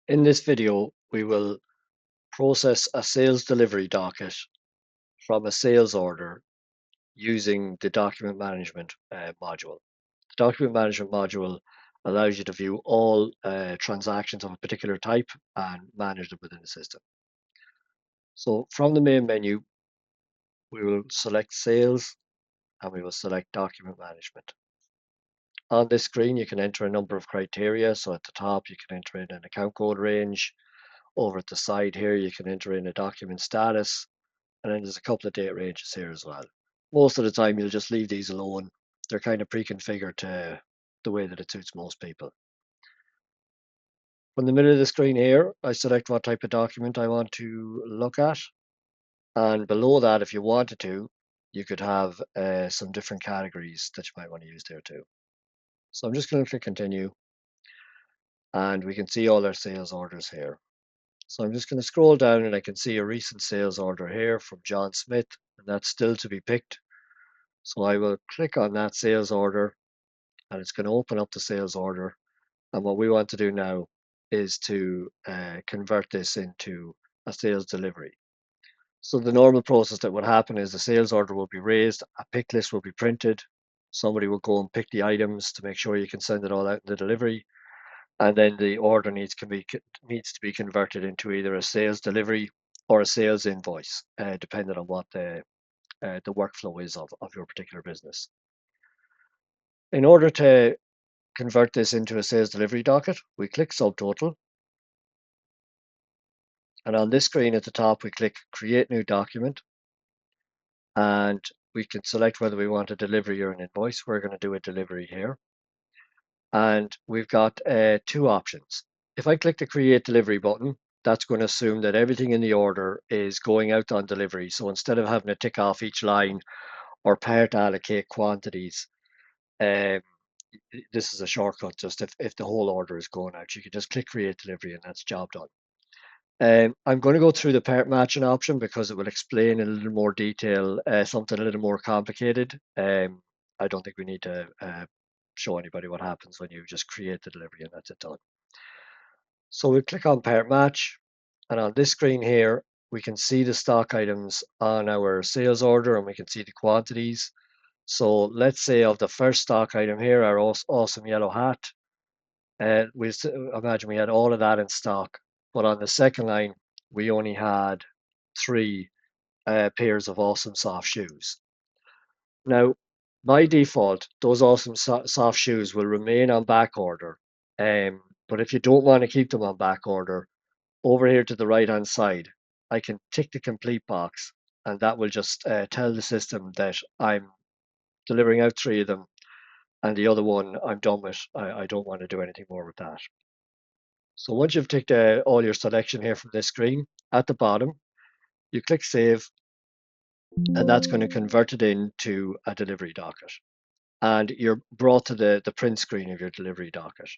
In this video, we will process a sales delivery docket from a sales order using the document management module. The document management module allows you to view all transactions of a particular type and manage them within the system. So from the main menu, we will select sales and we will select document management. On this screen, you can enter a number of criteria. So at the top, you can enter in an account code range. Over at the side here, you can enter in a document status. And then there's a couple of date ranges here as well. Most of the time, you'll just leave these alone. They're kind of pre-configured to the way that it suits most people. From the middle of the screen here, I select what type of document I want to look at. And below that, if you wanted to, you could have some different categories that you might want to use there too. So I'm just going to click continue. And we can see all our sales orders here. So I'm just going to scroll down and I can see a recent sales order here from John Smith, and that's still to be picked. So I will click on that sales order and it's going to open up the sales order. And what we want to do now is to convert this into a sales delivery. So the normal process that would happen is the sales order will be raised, a pick list will be printed, somebody will go and pick the items to make sure you can send it all out in the delivery, and then the order needs to be converted into either a sales delivery or a sales invoice, depending on what the workflow is of your particular business. In order to convert this into a sales delivery docket, we click subtotal. And on this screen at the top, we click create new document. And we can select whether we want a delivery or an invoice. We're going to do a delivery here. And we've got two options. If I click the create delivery button, that's going to assume that everything in the order is going out on delivery. So instead of having to tick off each line or part allocate quantities, um, this is a shortcut. Just if the whole order is going out, you can just click create delivery and that's job done. I'm going to go through the part matching option because it will explain in a little more detail something a little more complicated. I don't think we need to show anybody what happens when you just create the delivery and that's it done. So we click on part match, and on this screen here, we can see the stock items on our sales order and we can see the quantities. So let's say of the first stock item here, our awesome yellow hat, we imagine we had all of that in stock, but on the second line, we only had 3 pairs of awesome soft shoes. Now, by default, those awesome soft shoes will remain on back order. But if you don't want to keep them on back order, over here to the right hand side, I can tick the complete box, and that will just tell the system that I'm delivering out 3 of them, and the other one I'm done with. I don't want to do anything more with that. So once you've ticked all your selection here from this screen, at the bottom, you click save, and that's going to convert it into a delivery docket. And you're brought to the print screen of your delivery docket.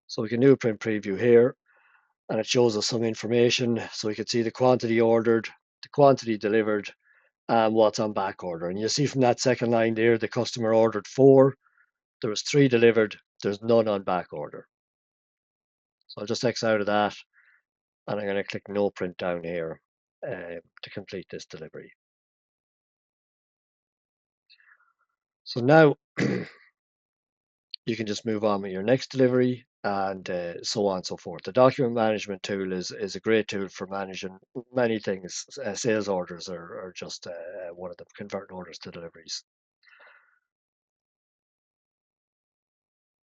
So we can do a print preview here, and it shows us some information. So we can see the quantity ordered, the quantity delivered, and what's on back order. And you see from that second line there, the customer ordered 4, there was 3 delivered, there's none on back order. So I'll just X out of that, and I'm going to click no print down here to complete this delivery. So now you can just move on with your next delivery and so on and so forth. The document management tool is a great tool for managing many things. Sales orders are just one of them, converting orders to deliveries.